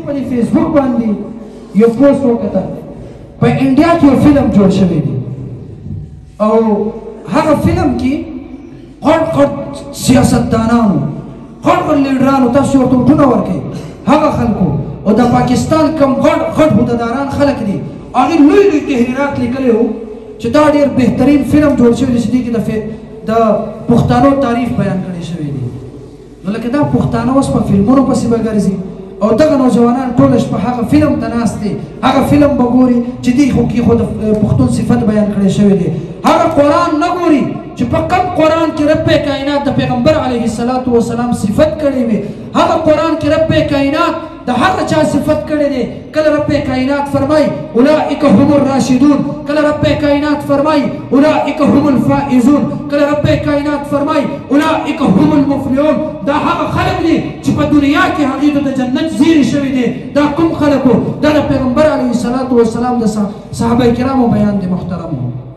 په فیسبوک باندې یو پوسټ وکړ په انډیا کې یو فلم جوړ شوی دی او هغه فلم کې غټ سیاستدانانو غټ لیډرانو تاسو ورته وټونه ورکړئ هغه خلکو او د پاکستان کم غټ هودهداران خلک دي هغې لوی لوی تحریرات لیکلی وو چې دا ډېر بهترین فلم جوړ شوی دی چې دې کې د پښتنو تاریخ بیان کړی شوی دی نو لکه دا پښتانه اوس په فلمونو پسې به ګرځي او دغه نوجوانان ټوله شپه هغه فلم ته ناست دي هغه فلم به ګوري چې دې خو کې خو د پښتون صفت بیان کړی شوی دی هغه قرآن نه ګوري چې په کوم قرآن کې رب کائنات د پیغمبر علیه الصلاة والسلام صفت کړی وي هغه قرآن کې رب کائنات د هغه چا صفت کړی دی کله رب کائنات فرمای اولئک هم الراشدون کله رب کائنات فرمای اولئک هم الفائزون کله رب کائنات فرمای اولئک هم المفلحون دا هغه خلک دي چې په دنیا کې هغې ته د جنت زیری شوي دي دا کوم خلک وو دا د پیغمبر علیه الصلاة والسلام د صحابه کرامو بیان دی محترمو